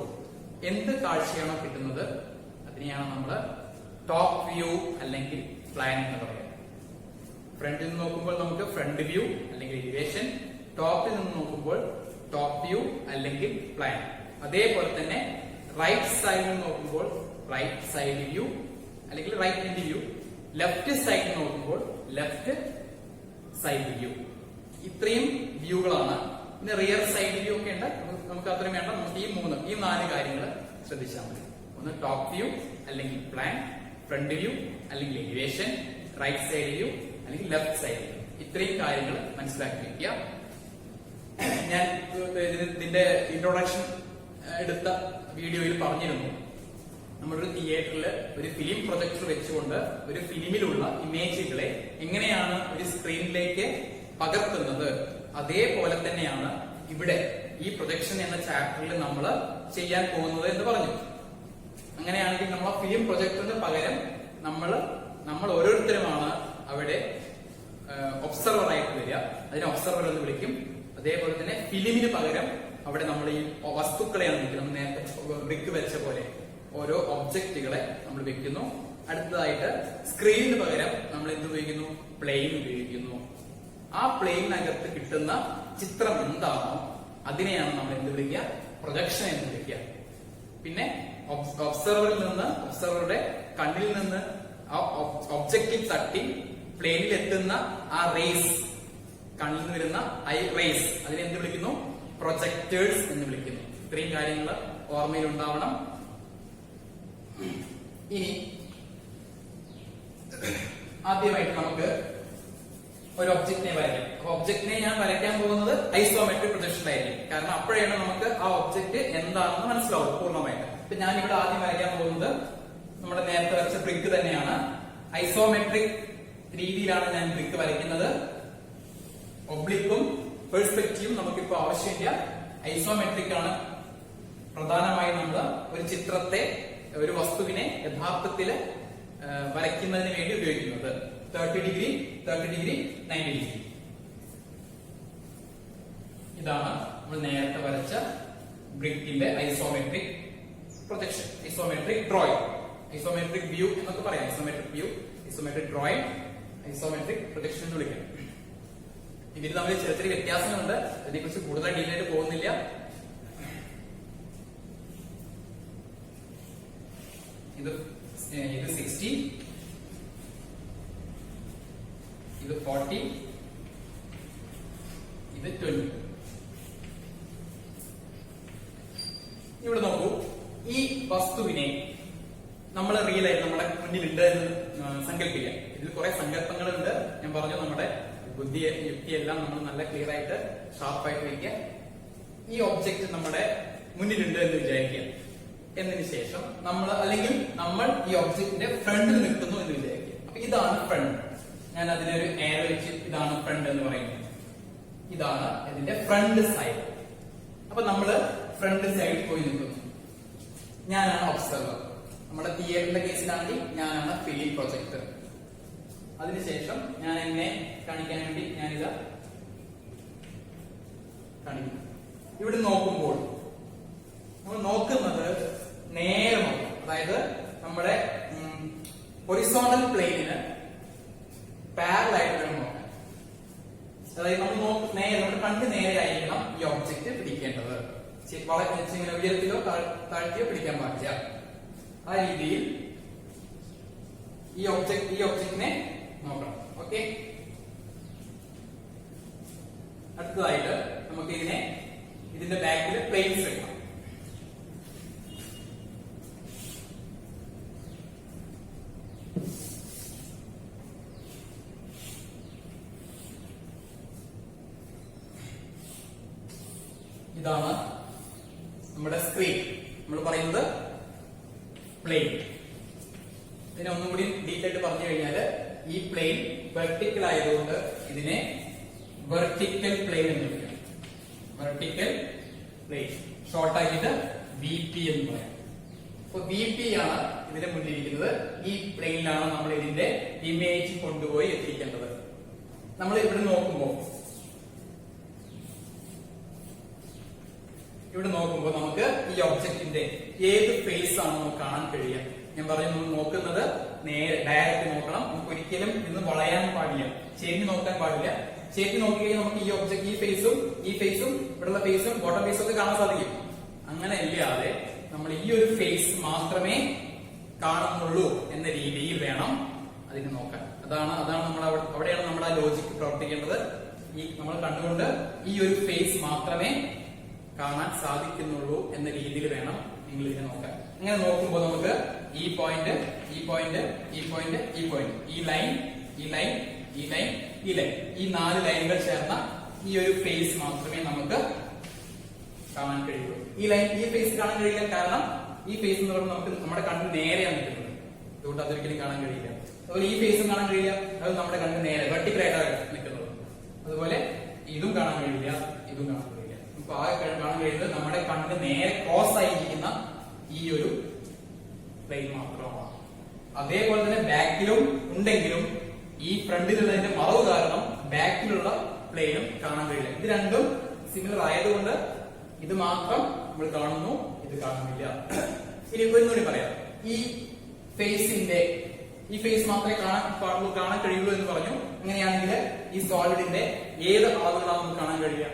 എന്ത് കാഴ്ചയാണോ കിട്ടുന്നത് അതിനെയാണ് നമ്മൾ ടോപ്പ് വ്യൂ അല്ലെങ്കിൽ പ്ലാൻ എന്ന് പറയുക. ഫ്രണ്ടിൽ നിന്ന് നോക്കുമ്പോൾ നമുക്ക് ഫ്രണ്ട് വ്യൂ അല്ലെങ്കിൽ എലിവേഷൻ, ടോപ്പിൽ നിന്ന് നോക്കുമ്പോൾ ടോപ്പ് വ്യൂ അല്ലെങ്കിൽ പ്ലാൻ. അതേപോലെ തന്നെ റൈറ്റ് സൈഡിൽ നിന്ന് നോക്കുമ്പോൾ റൈറ്റ് സൈഡ് വ്യൂ അല്ലെങ്കിൽ റൈറ്റ് ഹാൻഡ് വ്യൂ, ലെഫ്റ്റ് സൈഡിൽ നോക്കുമ്പോൾ ലെഫ്റ്റ് സൈഡ് വ്യൂ. ഇത്രയും വ്യൂകളാണ്. പിന്നെ റിയർ സൈഡ് വ്യൂ ഒക്കെ ഉണ്ട്, നമുക്ക് അത്രയും വേണ്ട. നമുക്ക് ഈ 4 കാര്യങ്ങൾ ശ്രദ്ധിച്ചാൽ മതി. ഒന്ന് ടോപ്പ് വ്യൂ അല്ലെങ്കിൽ പ്ലാൻ, ഫ്രണ്ട് വ്യൂ അല്ലെങ്കിൽ എലിവേഷൻ, റൈറ്റ് സൈഡ് വ്യൂ അല്ലെങ്കിൽ ലെഫ്റ്റ് സൈഡ് വ്യൂ. ഇത്രയും കാര്യങ്ങൾ മനസ്സിലാക്കി വെക്കുക. ഞാൻ ഇതിന്റെ ഇൻട്രൊഡക്ഷൻ എടുത്ത വീഡിയോയിൽ പറഞ്ഞിരുന്നു, നമ്മളൊരു തിയേറ്ററിൽ ഒരു ഫിലിം പ്രൊജക്ടർ വെച്ചുകൊണ്ട് ഒരു ഫിലിമിലുള്ള ഇമേജുകളെ എങ്ങനെയാണ് ഒരു സ്ക്രീനിലേക്ക് പകർത്തുന്നത്, അതേപോലെ തന്നെയാണ് ഇവിടെ ഈ പ്രൊജക്ഷൻ എന്ന ചാപ്റ്ററിൽ നമ്മൾ ചെയ്യാൻ പോകുന്നത് എന്ന് പറഞ്ഞു. അങ്ങനെയാണെങ്കിൽ നമ്മൾ ആ ഫിലിം പ്രൊജക്ടറിന് പകരം നമ്മൾ ഓരോരുത്തരുമാണ് അവിടെ ഒബ്സർവർ ആയിട്ട് വരിക. അതിനെ ഒബ്സർവർ എന്ന് വിളിക്കും. അതേപോലെ തന്നെ ഫിലിമിന് പകരം അവിടെ നമ്മൾ ഈ വസ്തുക്കളെയാണ് വിളിക്കുന്നത്. നേരത്തെ ബ്രിക്ക് വെച്ച പോലെ ഓരോ ഒബ്ജക്റ്റുകളെ നമ്മൾ വെക്കുന്നു. അടുത്തതായിട്ട് സ്ക്രീനിന് പകരം നമ്മൾ എന്ത് ഉപയോഗിക്കുന്നു? പ്ലെയിൻ ഉപയോഗിക്കുന്നു. ആ പ്ലെയിനകത്ത് കിട്ടുന്ന ചിത്രം എന്താണോ അതിനെയാണ് നമ്മൾ എന്ത് വിളിക്കുക? പ്രൊജക്ഷൻ എന്ന് വിളിക്കുക. പിന്നെ ഒബ്സർവറുടെ കണ്ണിൽ നിന്ന് ആ ഒബ്ജക്റ്റിൽ തട്ടി പ്ലെയിനിൽ എത്തുന്ന ആ റേസ്, കണ്ണിൽ നിന്ന് വരുന്ന ഐ റേസ്, അതിനെ എന്ത് വിളിക്കുന്നു? പ്രൊജക്ടേഴ്സ് എന്ന് വിളിക്കുന്നു. ഇത്രയും കാര്യങ്ങൾ ഓർമ്മയിൽ ഉണ്ടാവണം. ഇനി ആദ്യമായിട്ട് നമുക്ക് ഒരു ഒബ്ജക്റ്റിനെ വരയ്ക്കാം. അപ്പൊ ഒബ്ജക്റ്റിനെ ഞാൻ വരയ്ക്കാൻ പോകുന്നത് ഐസോമെട്രിക് പ്രൊജക്ഷനിലായിരിക്കും. കാരണം അപ്പോഴാണ് നമുക്ക് ആ ഒബ്ജക്റ്റ് എന്താണെന്ന് മനസ്സിലാവും പൂർണ്ണമായിട്ട്. അപ്പൊ ഞാൻ ഇവിടെ ആദ്യം വരയ്ക്കാൻ പോകുന്നത് നമ്മുടെ നേരത്തെ വരച്ച ബ്രിക്ക് തന്നെയാണ്. ഐസോമെട്രിക് രീതിയിലാണ് ഞാൻ ബ്രിക്ക് വരയ്ക്കുന്നത്. ഒബ്ലിക്കും പെർസ്പെക്റ്റീവും നമുക്കിപ്പോ ആവശ്യമില്ല. ഐസോമെട്രിക് ആണ് പ്രധാനമായും നമ്മൾ ഒരു ചിത്രത്തെ, ഒരു വസ്തുവിനെ യഥാർത്ഥത്തില് വരയ്ക്കുന്നതിന് വേണ്ടി ഉപയോഗിക്കുന്നത്. 30 ഡിഗ്രി, 90 ഡിഗ്രി. ഇതാണ് നമ്മൾ നേരത്തെ വരച്ച ബ്രിക്കിന്റെ isometric projection, isometric drawing, isometric view എന്നൊക്കെ പറയാം. Isometric view, isometric drawing, isometric projection എന്ന് വിളിക്കാം. ഇതിൽ തമ്മിൽ ചെറിയ ചെറിയ വ്യത്യാസങ്ങളുണ്ട്. അതിനെക്കുറിച്ച് കൂടുതൽ ഡീറ്റെയിൽ പോകുന്നില്ല. ഇത് 60, ഇത് 40, ഇത് 20. ഇവിടെ നോക്കൂ, ഈ വസ്തുവിനെ നമ്മൾ റിയൽ ആയിട്ട് നമ്മുടെ മുന്നിലുണ്ട് എന്ന് സങ്കല്പിക്കാം. ഇതിൽ കുറെ സങ്കല്പങ്ങളുണ്ട്. ഞാൻ പറഞ്ഞു, നമ്മുടെ ബുദ്ധിയെ, യുക്തിയെല്ലാം നമ്മൾ നല്ല ക്ലിയർ ആയിട്ട് ഷാർപ്പായിട്ട് വയ്ക്കുക. ഈ ഒബ്ജക്റ്റ് നമ്മുടെ മുന്നിലുണ്ട് എന്ന് വിചാരിക്കുക. എന്നതിന് ശേഷം നമ്മൾ ഈ ഒബ്ജക്റ്റിന്റെ ഫ്രണ്ടിൽ നിൽക്കുന്നു എന്ന് വിചാരിക്കുക. അപ്പൊ ഇതാണ് ഫ്രണ്ട്. ഞാൻ അതിനൊരു എയർ വെച്ച് ഇതാണ് ഫ്രണ്ട് എന്ന് പറയുന്നത്. ഇതാണ് ഇതിന്റെ ഫ്രണ്ട് സൈഡ്. അപ്പൊ നമ്മള് ഫ്രണ്ട് സൈഡിൽ പോയി നിൽക്കുന്നു. ഞാനാണ് ഒബ്സർവർ. നമ്മുടെ തിയേറ്ററിന്റെ കേസിലാണെങ്കിൽ ഞാനാണ് ഫിലിം പ്രൊജക്ടർ. അതിനുശേഷം ഞാൻ എന്നെ കാണിക്കാൻ വേണ്ടി ഞാനിത് കാണിക്കും. ഇവിടെ നോക്കുമ്പോൾ നമ്മൾ നോക്കുന്നത് നേരെ നോക്കും. അതായത് നമ്മുടെ ഹൊറിസോണ്ടൽ പ്ലെയിനിന് പാരലൽ ആയിട്ട് വേണം നോക്കാൻ. അതായത് നമ്മുടെ കണ്ണ് നേരെ ആയിരിക്കണം ഈ ഒബ്ജക്റ്റ് പിടിക്കേണ്ടത്. വളരെ ഇങ്ങനെ ഉയരത്തിലോ താഴ്ത്തിയോ പിടിക്കാൻ പാടില്ല. ആ രീതിയിൽ ഈ ഒബ്ജക്റ്റിനെ നോക്കണം. ഓക്കെ. അടുത്തതായിട്ട് നമുക്ക് ഇതിന്റെ ബാക്കിൽ പ്ലെയിൻസ് വെക്കാം. ഇതാണ് നമ്മുടെ സ്ക്രീൻ. നമ്മൾ പറയുന്നത് പ്ലെയിൻ. ഇതിനെ ഒന്നും കൂടി ഡീറ്റെയിൽ ആയിട്ട് പറഞ്ഞു കഴിഞ്ഞാൽ ഈ പ്ലെയിൻ വെർട്ടിക്കൽ ആയതുകൊണ്ട് ഇതിനെ വെർട്ടിക്കൽ പ്ലെയിൻ എന്ന് വിളിക്കാം. വെർട്ടിക്കൽ പ്ലെയിൻ ഷോർട്ട് ആക്കിയിട്ട് VP എന്ന് പറയാം. അപ്പൊ VP ആണ് ഇതിന്റെ മുന്നിലിരിക്കുന്നത്. ഈ പ്ലെയിനിലാണ് നമ്മൾ ഇതിന്റെ ഇമേജ് കൊണ്ടുപോയി എത്തിക്കേണ്ടത്. നമ്മൾ ഇവിടെ നോക്കുമ്പോൾ നമുക്ക് ഈ ഒബ്ജക്റ്റിന്റെ ഏത് ഫേസ് ആണ് നമുക്ക് കാണാൻ കഴിയുക. ഞാൻ പറഞ്ഞു, നമ്മൾ നോക്കുന്നത് നേരെ ഡയറക്റ്റ് നോക്കണം. നമുക്ക് ഒരിക്കലും ഇന്ന് വളയാൻ പാടില്ല, ചെരിഞ്ഞ് നോക്കാൻ പാടില്ല. ചെരിഞ്ഞ് നോക്കിക്കഴിഞ്ഞാൽ നമുക്ക് ഈ ഒബ്ജക്ട് ഈ ഫേസും ഇവിടുള്ള ഫേസും ബോട്ടം ഫേസും ഒക്കെ കാണാൻ സാധിക്കും. അങ്ങനെ ഇല്ലാതെ നമ്മൾ ഈ ഒരു ഫേസ് മാത്രമേ കാണുന്നുള്ളൂ എന്ന രീതിയിൽ വേണം അതിനെ നോക്കാൻ. അതാണ് നമ്മൾ അവിടെയാണ് നമ്മുടെ ലോജിക്ക് പ്രവർത്തിക്കേണ്ടത്. നമ്മൾ കണ്ടുകൊണ്ട് ഈ ഒരു ഫേസ് മാത്രമേ കാണാൻ സാധിക്കുന്നുള്ളൂ എന്ന രീതിയിൽ വേണം നിങ്ങൾ ഇതിനെ നോക്കാൻ. ഇങ്ങനെ നോക്കുമ്പോൾ നമുക്ക് ഈ പോയിന്റ്, ഈ ലൈൻ, ഈ 4 ലൈനുകൾ ചേർന്ന ഈ ഒരു ഫേസ് മാത്രമേ നമുക്ക് കാണാൻ കഴിയുള്ളൂ. ഈ ഫേസ് കാണാൻ കഴിയില്ല. കാരണം ഈ ഫേസ് എന്ന് പറയുമ്പോൾ നമുക്ക് നമ്മുടെ കണ്ണ് നേരെയാണ് നിൽക്കുന്നത്. അതുകൊണ്ട് അതൊരിക്കലും കാണാൻ കഴിയില്ല. അതുപോലെ ഈ ഫേസും കാണാൻ കഴിയില്ല. അത് നമ്മുടെ കണ്ണ് നേരെ വെർട്ടിക്കലായിട്ടാണ് നിൽക്കുന്നത്. അതുപോലെ ഇതും കാണാൻ കഴിയില്ല, ഇതും കാണാൻ കഴിയില്ല. ഇപ്പൊ ആ കാണാൻ കഴിയുന്നത് നമ്മുടെ കണ്ണ് നേരെ ക്രോസ് ആയിരിക്കുന്ന ഈ ഒരു പ്ലെയിൻ മാത്രമാണ്. അതേപോലെ തന്നെ ബാക്കിലും ഉണ്ടെങ്കിലും ഈ ഫ്രണ്ടിലുള്ളതിന്റെ മറവ് കാരണം ബാക്കിലുള്ള പ്ലെയിനും കാണാൻ കഴിയില്ല. ഇത് രണ്ടും സിമിലർ ആയതുകൊണ്ട് ഇത് മാത്രം നമ്മൾ കാണുന്നു, ഇത് കാണുന്നില്ല. ഇനി ഒന്നുകൂടി പറയാം. ഈ ഫേസ് മാത്രമേ കാണാൻ കഴിയുള്ളൂ എന്ന് പറഞ്ഞു. അങ്ങനെയാണെങ്കിൽ ഈ സോളിഡിന്റെ ഏത് അളവുകളാണ് നമുക്ക് കാണാൻ കഴിയുക?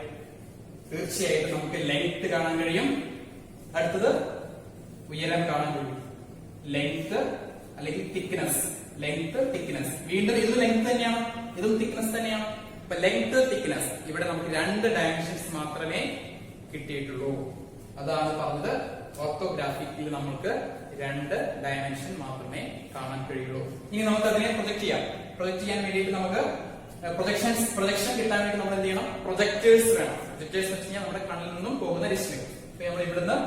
തീർച്ചയായിട്ടും നമുക്ക് ലെങ്ത് കാണാൻ കഴിയും. അടുത്തത് ഉയരം കാണാൻ കഴിയും. ലെങ്ത് അല്ലെങ്കിൽ തിക്നെസ്. വീണ്ടും ഇത് ലെങ്ത് തന്നെയാണ്, ഇതും തിക്നെസ് തന്നെയാണ്. അപ്പൊ ലെങ്ത്, തിക്നെസ് ഇവിടെ നമുക്ക് 2 ഡയമെൻഷൻസ് മാത്രമേ കിട്ടിയിട്ടുള്ളൂ. അതാണ് പറഞ്ഞത്, ഓർത്തോഗ്രാഫിക്കിൽ നമുക്ക് 2 ഡയമെൻഷൻ മാത്രമേ കാണാൻ കഴിയുള്ളൂ. ഇനി നമുക്ക് അതിനെ പ്രൊജക്ട് ചെയ്യാൻ വേണ്ടിയിട്ട് നമുക്ക് പ്രൊജക്ഷൻ കിട്ടാൻ വേണ്ടി നമ്മൾ എന്ത് ചെയ്യണം? പ്രൊജക്ടേഴ്സ് വേണം. പ്രൊജക്ടേഴ്സ് വെച്ച് കഴിഞ്ഞാൽ നമ്മുടെ കണ്ണിൽ നിന്നും പോകുന്ന രശ്മികൾ. അപ്പൊ നമ്മൾ ഇവിടുന്ന്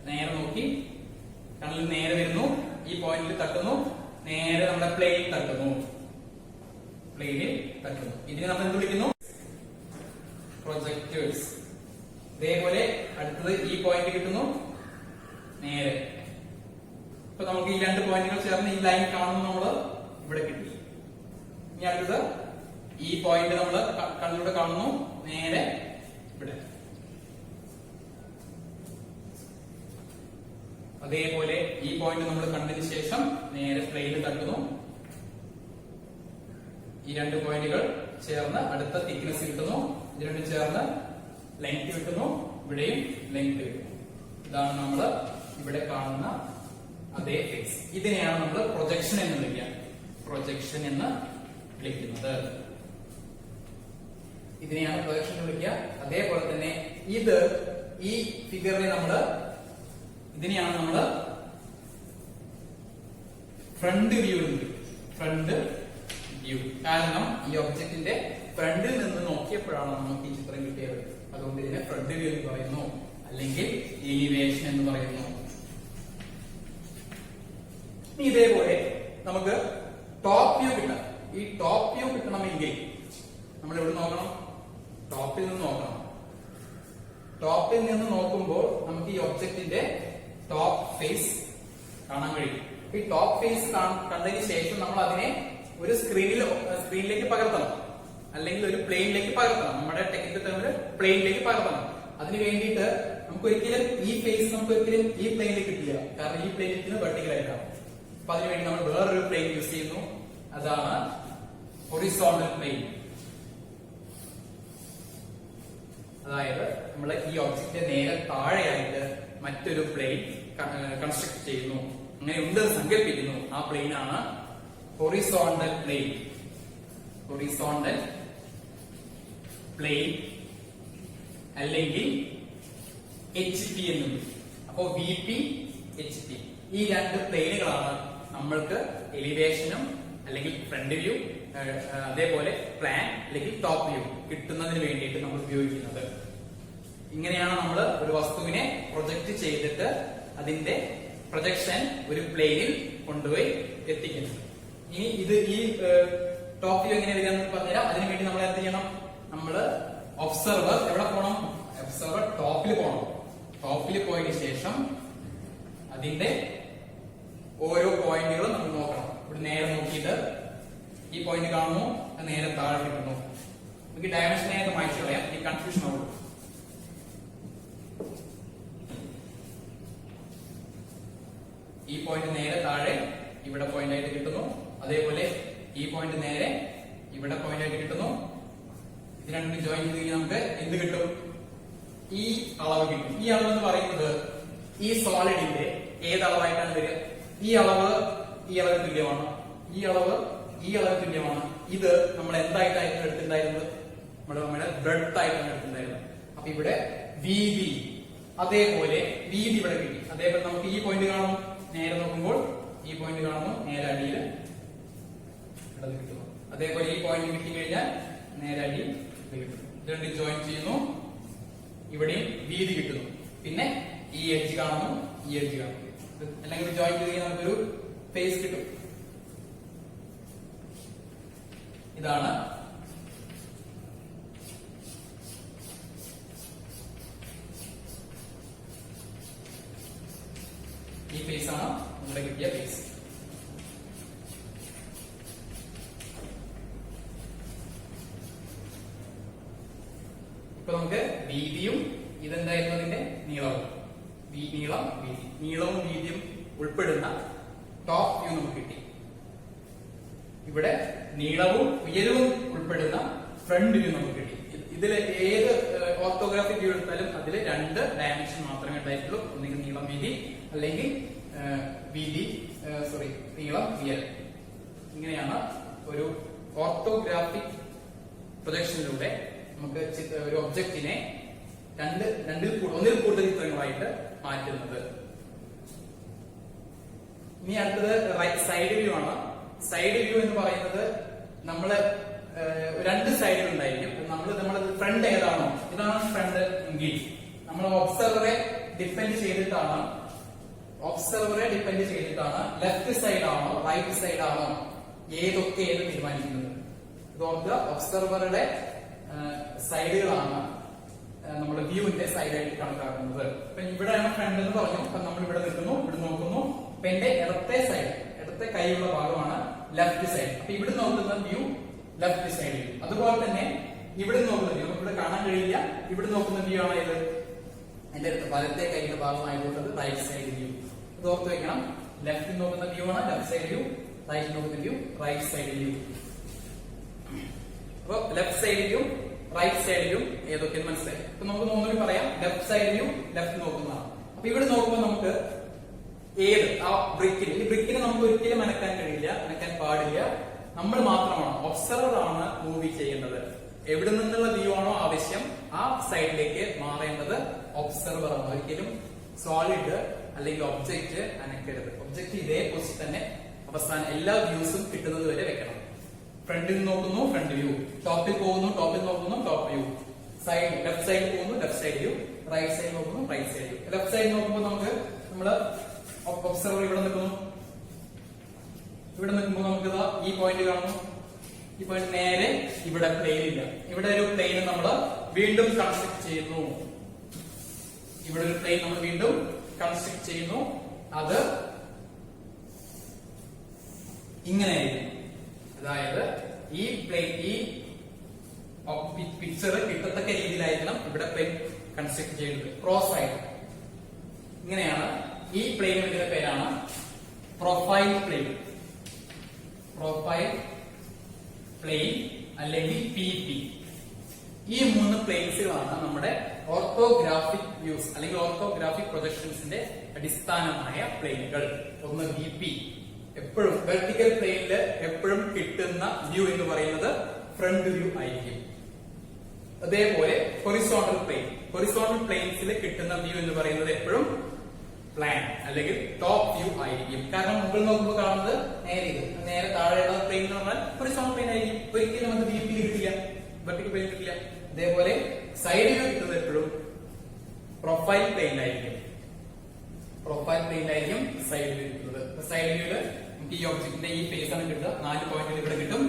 നേരെ നോക്കി, കണ്ണിൽ നേരെ വരുന്നു, ഈ പോയിന്റിൽ തട്ടുന്നു, നേരെ നമ്മുടെ പ്ലെയിനിൽ തട്ടുന്നു. ഇതിനെ നമ്മൾ എന്ത് വിളിക്കുന്നു? പ്രൊജക്ടേഴ്സ്. ഇതേപോലെ അടുത്തത് ഈ പോയിന്റ് കിട്ടുന്നു, നേരെ. ഇപ്പൊ നമുക്ക് ഈ 2 പോയിന്റുകൾ ചേർന്ന് ഈ ലൈൻ കാണുന്നു, നമ്മള് ഇവിടെ കിട്ടി. ഇനി അടുത്തത് ഈ പോയിന്റ് നമ്മൾ കണ്ണിലൂടെ കാണുന്നു, നേരെ ഇവിടെ. അതേപോലെ ഈ പോയിന്റ് നമ്മൾ കണ്ടതിന് ശേഷം നേരെ പ്ലെയിനിൽ തട്ടുന്നു. ഈ 2 പോയിന്റുകൾ ചേർന്ന് അടുത്ത തിക്നെസ് കിട്ടുന്നു. ഇത് രണ്ടും ചേർന്ന് ലെങ്ത് കിട്ടുന്നു, ഇവിടെയും ലെങ്ത് കിട്ടുന്നു. ഇതാണ് നമ്മൾ ഇവിടെ കാണുന്ന അതേ ഫേസ്. ഇതിനെയാണ് നമ്മൾ പ്രൊജക്ഷൻ എന്ന് വിളിക്കുന്നത്. ഇതിനെയാണ് പ്രൊജക്ഷൻ എന്ന് വിളിക്കുക. അതേപോലെ തന്നെ ഈ ഫിഗറിനെ ഇതിനെയാണ് നമ്മൾ ഫ്രണ്ട് വ്യൂ എന്ന് വിളിക്കുന്നത്. കാരണം ഈ ഒബ്ജക്റ്റിന്റെ ഫ്രണ്ടിൽ നിന്ന് നോക്കിയപ്പോഴാണ് നമുക്ക് ഈ ചിത്രം കിട്ടിയത്. അതുകൊണ്ട് ഇതിനെ ഫ്രണ്ട് വ്യൂ എന്ന് പറയുന്നു, അല്ലെങ്കിൽ എലിവേഷൻ എന്ന് പറയുന്നു. ഇതേപോലെ നമുക്ക് ടോപ്പ് വ്യൂ കിട്ടാം. ഈ ടോപ്പ് വ്യൂ കിട്ടണമെങ്കിൽ നമ്മൾ ഇവിടെ നോക്കണം, ടോപ്പിൽ നിന്ന് നോക്കണം. ടോപ്പിൽ നിന്ന് നോക്കുമ്പോൾ നമുക്ക് ഈ ഒബ്ജക്റ്റിന്റെ ടോപ്പ് ഫേസ് കാണാൻ കഴിയും. ഈ ടോപ്പ് ഫേസ് കണ്ടതിന് ശേഷം നമ്മൾ അതിനെ ഒരു സ്ക്രീനിലേക്ക് പകർത്തണം, അല്ലെങ്കിൽ ഒരു പ്ലെയിനിലേക്ക് പകർത്തണം. നമ്മുടെ ടെക്നിക്കൽ ടേമിൽ പ്ലെയിനിലേക്ക് പകർത്തണം. അതിന് വേണ്ടിയിട്ട് നമുക്ക് ഒരിക്കലും ഈ ഫേസ് ഈ പ്ലെയിനിലേക്ക് കിട്ടില്ല. കാരണം ഈ പ്ലെയിനിൽ വെർട്ടിക്കൽ ആയിട്ടാണ്. അപ്പൊ അതിനുവേണ്ടി നമ്മൾ വേറൊരു പ്ലെയിൻ യൂസ് ചെയ്യുന്നു. അതാണ് ഹൊറിസോണ്ടൽ പ്ലെയിൻ. അതായത് നമ്മൾ ഈ ഒബ്ജക്റ്റ് നേരെ താഴെയായിട്ട് മറ്റൊരു പ്ലെയിൻ കൺസ്ട്രക്ട് ചെയ്യുന്നു. അങ്ങനെ ഉണ്ടെന്ന് സങ്കല്പിക്കുന്നു. ആ പ്ലെയിനാണ് ഹൊറിസോണ്ടൽ പ്ലെയിൻ. പ്ലെയിൻ അല്ലെങ്കിൽ HP എന്ന് വിളിക്കും. അപ്പോ VP HP ഈ രണ്ട് പ്ലെയിനുകളാണ് നമ്മൾക്ക് എലിവേഷനും അല്ലെങ്കിൽ ഫ്രണ്ട് വ്യൂ അതേപോലെ പ്ലാൻ അല്ലെങ്കിൽ ടോപ്പ് വ്യൂ കിട്ടുന്നതിന് വേണ്ടിയിട്ട് നമ്മൾ ഉപയോഗിക്കുന്നത്. ഇങ്ങനെയാണ് നമ്മൾ ഒരു വസ്തുവിനെ പ്രൊജക്ട് ചെയ്തിട്ട് അതിന്റെ പ്രൊജക്ഷൻ ഒരു പ്ലെയിനിൽ കൊണ്ടുപോയി എത്തിക്കുന്നത്. ഇനി ഈ ടോപ്പ് വ്യൂ എങ്ങനെ വരിക പറഞ്ഞുതരാം. അതിനുവേണ്ടി നമ്മൾ എന്ത് ചെയ്യണം? നമ്മൾ ഒബ്സർവർ എവിടെ പോകണം? ഒബ്സർവർ ടോപ്പിൽ പോകണം. ടോപ്പിൽ പോയതിനു ശേഷം അതിന്റെ ഓരോ പോയിന്റുകളും നമ്മൾ നോക്കണം. ഇവിടെ നേരെ നോക്കിയിട്ട് ഈ പോയിന്റ് കാണുന്നു, നേരെ താഴെ കിട്ടുന്നു. നമുക്ക് ഡയമെൻഷനായിട്ട് മാറ്റി കളയാം, ഈ കൺഫ്യൂഷൻ ആവുള്ളൂ. ഈ പോയിന്റ് നേരെ താഴെ ഇവിടെ പോയിന്റ് ആയിട്ട് കിട്ടുന്നു. അതേപോലെ ഈ പോയിന്റ് നേരെ ഇവിടെ പോയിന്റ് ആയിട്ട് കിട്ടുന്നു. ഇത് രണ്ടും ജോയിൻ ചെയ്ത് കഴിഞ്ഞാൽ നമുക്ക് എന്ത് കിട്ടും? ഈ അളവ് കിട്ടും. ഈ അളവ് എന്ന് പറയുന്നത് ഈ സോളിഡിന്റെ ഏത് അളവായിട്ടാണ് വരിക? ഈ അളവ് തുല്യമാണ്, ഈ അളവ് തുല്യമാണ്. ഇത് നമ്മൾ എന്തായിട്ടായിരുന്നു എടുത്തിട്ടുണ്ടായിരുന്നത്? നമ്മുടെ ബ്രെഡ്ത്ത് ആയിട്ടാണ് എടുത്തിട്ടുണ്ടായിരുന്നത്. അപ്പൊ ഇവിടെ വീതി, അതേപോലെ വീതി ഇവിടെ കിട്ടി. അതേപോലെ നമുക്ക് ഈ പോയിന്റ് കാണും, നേരെ നോക്കുമ്പോൾ ഈ പോയിന്റ് കാണുന്നു, നേരെ അടിയിൽ കിട്ടുന്നു. അതേപോലെ ഈ പോയിന്റ് കിട്ടി കഴിഞ്ഞാൽ നേരെ അടിയിൽ കിട്ടുന്നു. ഇത് രണ്ടും ജോയിൻ ചെയ്യുന്നു, ഇവിടെയും വീതി കിട്ടുന്നു. പിന്നെ ഈ എഡ്ജ് കാണുന്നു, ഈ എഡ്ജ് കാണുന്നു. അല്ലെങ്കിൽ ജോയിൻ ചെയ്ത് കഴിഞ്ഞാൽ നമുക്കൊരു ഫേസ് കിട്ടും. ഇതാണ് ഈ ഫേസ് ആണ് നമ്മുടെ കിട്ടിയ ഫേസ്. ഇപ്പൊ നമുക്ക് വീതിയും ഇതെന്തായിരുന്നു അതിന്റെ നീളവും, നീളവും വീതിയും ഉൾപ്പെടുന്ന ടോപ്പ് വ്യൂ നമുക്ക് കിട്ടി. ഇവിടെ നീളവും ഉയരവും ഉൾപ്പെടുന്ന ഫ്രണ്ട് വ്യൂ നമുക്ക് കിട്ടി. ഇതിൽ ഏത് ഓർത്തോഗ്രാഫിക് വ്യൂ എടുത്താലും അതിൽ രണ്ട് ഡയമെൻഷൻ മാത്രമേ ഉണ്ടായിട്ടുള്ളൂ. ഒന്നുകിൽ നീളം വീതി അല്ലെങ്കിൽ നീളം ഉയരം. ഇങ്ങനെയാണ് ഒരു ഓർത്തോഗ്രാഫിക് പ്രൊജക്ഷനിലൂടെ നമുക്ക് ഒരു ഒബ്ജക്റ്റിനെ ഒന്നിൽ കൂടുതൽ ചിത്രങ്ങളായിട്ട് മാറ്റുന്നത്. ഇനി അടുത്തത് സൈഡ് വ്യൂ ആണ്. സൈഡ് വ്യൂ എന്ന് പറയുന്നത് നമ്മള് രണ്ട് സൈഡുകൾ ഉണ്ടായിരിക്കും. നമ്മൾ ഫ്രണ്ട് ഏതാണോ, ഇതാണ് ഫ്രണ്ട് എങ്കിൽ നമ്മൾ ഒബ്സർവറെ ഡിപ്പെൻഡ് ചെയ്തിട്ടാണ് ലെഫ്റ്റ് സൈഡ് ആണോ റൈറ്റ് സൈഡ് ആണോ ഏത് തീരുമാനിക്കുന്നത്. ഇതോർക്കുക, ഒബ്സർവറുടെ സൈഡുകളാണ് നമ്മുടെ വ്യൂവിന്റെ സൈഡായിട്ട് കണക്കാക്കുന്നത്. അപ്പൊ ഇവിടെയാണ് ഫ്രണ്ട് എന്ന് പറഞ്ഞു. അപ്പൊ നമ്മൾ ഇവിടെ നിൽക്കുന്നു, ഇവിടെ നോക്കുന്നു. അപ്പൊ എന്റെ ഇടത്തെ കൈയുള്ള ഭാഗമാണ് ലെഫ്റ്റ് സൈഡ്. അപ്പൊ ഇവിടെ നോക്കുന്ന വ്യൂ ലെഫ്റ്റ് സൈഡ് വ്യൂ. അതുപോലെ തന്നെ ഇവിടെ നോക്കുന്ന വ്യൂ നമുക്ക് ഇവിടെ കാണാൻ കഴിയില്ല. ഇവിടെ നോക്കുന്ന വ്യൂ ആണ് ഇത് എന്റെ വലത്തെ കൈയുടെ ഭാഗമായിട്ടുള്ളത് റൈറ്റ് സൈഡ് വ്യൂ. ഇത് ഓർത്ത് വെക്കണം. ലെഫ്റ്റ് നോക്കുന്ന വ്യൂ ആണ് ലെഫ്റ്റ് സൈഡ് വ്യൂ, റൈറ്റ് നോക്കുന്ന വ്യൂ റൈറ്റ് സൈഡ് വ്യൂ. അപ്പൊ left side view right side view ഏതൊക്കെയെന്ന് മനസ്സിലായി. അപ്പൊ നമുക്ക് ഒന്നുകൂടി പറയാം. ലെഫ്റ്റ് സൈഡ് വ്യൂ ലെഫ്റ്റ് നോക്കുന്നതാണ്. അപ്പൊ ഇവിടെ നോക്കുമ്പോൾ നമുക്ക് ഏത് ആ ബ്രിക്കിനെ നമുക്ക് ഒരിക്കലും അനക്കാൻ കഴിയില്ല, അനക്കാൻ പാടില്ല. നമ്മൾ മാത്രമാണ്, ഒബ്സർവർ ആണ് മൂവി ചെയ്യേണ്ടത്. എവിടെ നിന്നുള്ള വ്യൂ ആണോ ആവശ്യം ആ സൈഡിലേക്ക് മാറേണ്ടത് ഒബ്സർവർ ആണ്. ഒരിക്കലും സോളിഡ് അല്ലെങ്കിൽ ഒബ്ജക്റ്റ് അനക്കരുത്. ഒബ്ജക്റ്റ് ഇതേ പൊസിഷൻ തന്നെ അവസാനം എല്ലാ വ്യൂസും കിട്ടുന്നത് വരെ വെക്കണം. ഫ്രണ്ടിൽ നോക്കുന്നു ഫ്രണ്ട് വ്യൂ, ടോപ്പിൽ പോകുന്നു ടോപ്പിൽ നോക്കുന്നു top view, side left side പോകുന്നു left side view, right side നോക്കുന്നു right side view. Left side നോക്കുമ്പോൾ നമ്മള് ഒബ്സർവർ ഇവിടെ നിൽക്കുന്നു. ഇവിടെ നിൽക്കുമ്പോൾ നമുക്ക് ഈ പോയിന്റ് കാണുന്നു. ഈ പോയിന്റ് നേരെ ഇവിടെ പ്ലെയിൻ ഇല്ല. ഇവിടെ ഒരു പ്ലെയിൻ നമ്മൾ വീണ്ടും കൺസ്ട്രക്ട് ചെയ്യുന്നു. ഇവിടെ ഒരു പ്ലെയിൻ നമ്മൾ വീണ്ടും കൺസ്ട്രക്ട് ചെയ്യുന്നു. അത് ഇങ്ങനെയായിരിക്കും. അതായത് ഈ പിക്ചർ കിട്ടത്തക്ക രീതിയിലായിരിക്കണം ഇവിടെ പ്ലെയിൻ കൺസ്ട്രക്ട് ചെയ്യുന്നത്. ക്രോസ് ആയിട്ട് ഇങ്ങനെയാണ്. ഈ പ്ലെയിൻ വിളിക്കുന്ന പേരാണ് പ്രൊഫൈൽ പ്ലെയിൻ. പ്രൊഫൈൽ പ്ലെയിൻ അല്ലെങ്കിൽ PP. ഈ മൂന്ന് പ്ലെയിൻസുകളാണ് നമ്മുടെ ഓർത്തോഗ്രാഫിക് വ്യൂസ് അല്ലെങ്കിൽ ഓർത്തോഗ്രാഫിക് പ്രൊജക്ഷൻസിന്റെ അടിസ്ഥാനമായ പ്ലെയിനുകൾ. ഒന്ന് VP, എപ്പോഴും വെർട്ടിക്കൽ പ്ലെയിനിൽ എപ്പോഴും കിട്ടുന്ന വ്യൂ എന്ന് പറയുന്നത് ഫ്രണ്ട് വ്യൂ ആയിരിക്കും. അതേപോലെ ഹൊറിസോണ്ടൽ പ്ലെയിൻസിൽ കിട്ടുന്ന വ്യൂ എന്ന് പറയുന്നത് എപ്പോഴും പ്ലാൻ അല്ലെങ്കിൽ ടോപ്പ് വ്യൂ ആയിരിക്കും. കാരണം മുകളിൽ നോക്കുമ്പോൾ കാണുന്നത് നേരെ നേരെ താഴെയുള്ള പ്ലെയിൻ എന്ന് പറഞ്ഞാൽ ഹൊറിസോണ്ടൽ പ്ലെയിൻ ആയിരിക്കും. ഒരിക്കലും നമുക്ക് VP കിട്ടില്ല, വെർട്ടിക്കൽ പ്ലെയിൻ കിട്ടില്ല. അതേപോലെ സൈഡിൽ കിട്ടുന്നത് എപ്പോഴും പ്രൊഫൈൽ പ്ലെയിൻ ആയിരിക്കും. സൈഡിൽ കിട്ടുന്നത്. സൈഡ് വ്യൂല് നമുക്ക് ഈ ഒബ്ജക്റ്റിന്റെ ഈ ഫേസ് ആണ് കിട്ടുക. 4 പോയിന്റുകൾ ഇവിടെ കിട്ടും.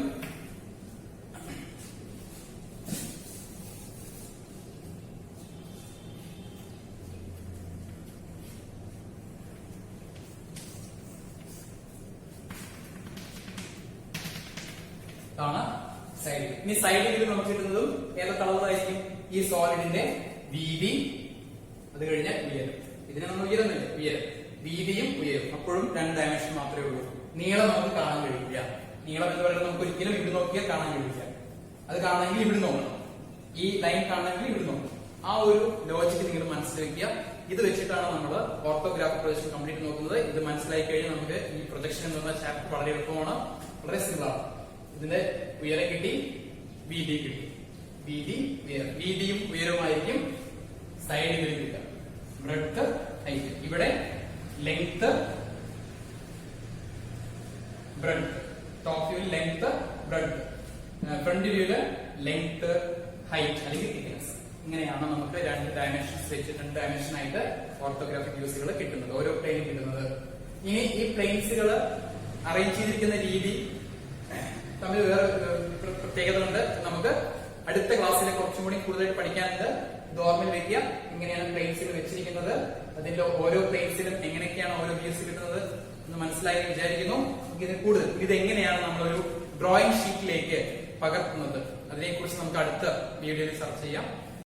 സൈഡ്. ഇനി സൈഡ് വ്യൂ നമുക്ക് കിട്ടുന്നതും ഏതൊക്കെ കളറായിരിക്കും? ഈ സോളിഡിന്റെ വീതി, അത് കഴിഞ്ഞാൽ ഉയരം. ഇതിനെ നമ്മൾ ഉയരുന്നില്ല, ഉയരം, വീതിയും ഉയരും. അപ്പോഴും 2 ഡയമെൻഷൻ മാത്രമേ ഉള്ളൂ. നീളം നമുക്ക് കാണാൻ കഴിയില്ല. നീളം എന്ന് പറയുന്നത് നമുക്ക് ഒരിക്കലും ഇവിടെ നോക്കിയാൽ കാണാൻ കഴിയില്ല. അത് കാണണമെങ്കിൽ ഇവിടെ നോക്കണം. ഈ ലൈൻ കാണണമെങ്കിൽ ഇവിടെ നോക്കണം. ആ ഒരു ലോജിക്ക് നിങ്ങൾ മനസ്സിലാക്കുക. ഇത് വെച്ചിട്ടാണ് നമ്മൾ ഓർത്തോഗ്രാഫിക് പ്രൊജക്ഷൻ കംപ്ലീറ്റ് നോക്കുന്നത്. ഇത് മനസ്സിലാക്കി കഴിഞ്ഞാൽ നമുക്ക് ഈ പ്രൊജക്ഷൻ എന്ന് പറഞ്ഞ ചാപ്റ്റർ വളരെ എളുപ്പമാണ്, വളരെ സിമ്പിൾ ആണ്. ഇതിന്റെ ഉയരം കിട്ടി, വീതി കിട്ടി. വീതിയും ഉയരവുമായിരിക്കും സൈഡിൽ കിട്ടുക. Breadth, height. ഇവിടെ ലെങ്ത്, ബ്രെഡ്ത്ത്. ടോപ്പ് വ്യൂവിൽ ലെങ്ത്, ബ്രെഡ്ത്ത്. ഫ്രണ്ട് വ്യൂവില് ലെങ്ത്, ഹൈറ്റ് അല്ലെങ്കിൽ തിക്നെസ്. ഇങ്ങനെയാണ് നമുക്ക് 2 ഡയമെൻഷൻസ് വെച്ച് 2 ഡയമെൻഷൻ ആയിട്ട് ഓർത്തോഗ്രാഫിക് വ്യൂസുകൾ കിട്ടുന്നത്, ഓരോ പ്ലെയിനും കിട്ടുന്നത്. ഇനി ഈ പ്ലെയിൻസുകൾ അറേഞ്ച് ചെയ്തിരിക്കുന്ന രീതി തമ്മിൽ വേറെ പ്രത്യേകത ഉണ്ട്. നമുക്ക് അടുത്ത ക്ലാസ്സിൽ കുറച്ചും കൂടി കൂടുതലായിട്ട് പഠിക്കാനുണ്ട്. ഇത് ഓർമ്മയിൽ വെക്കുക. ഇങ്ങനെയാണ് പ്ലെയിൻസുകൾ വെച്ചിരിക്കുന്നത്. അതിന്റെ ഓരോ പ്ലെയിൻസിലും എങ്ങനെയൊക്കെയാണ് ഓരോ വ്യൂസ് കിട്ടുന്നത് എന്ന് മനസ്സിലായി വിചാരിക്കുന്നു. ഇതിന് കൂടുതൽ ഇതെങ്ങനെയാണ് നമ്മളൊരു ഡ്രോയിങ് ഷീറ്റിലേക്ക് പകർത്തുന്നത് അതിനെക്കുറിച്ച് നമുക്ക് അടുത്ത വീഡിയോയിൽ ചർച്ച ചെയ്യാം.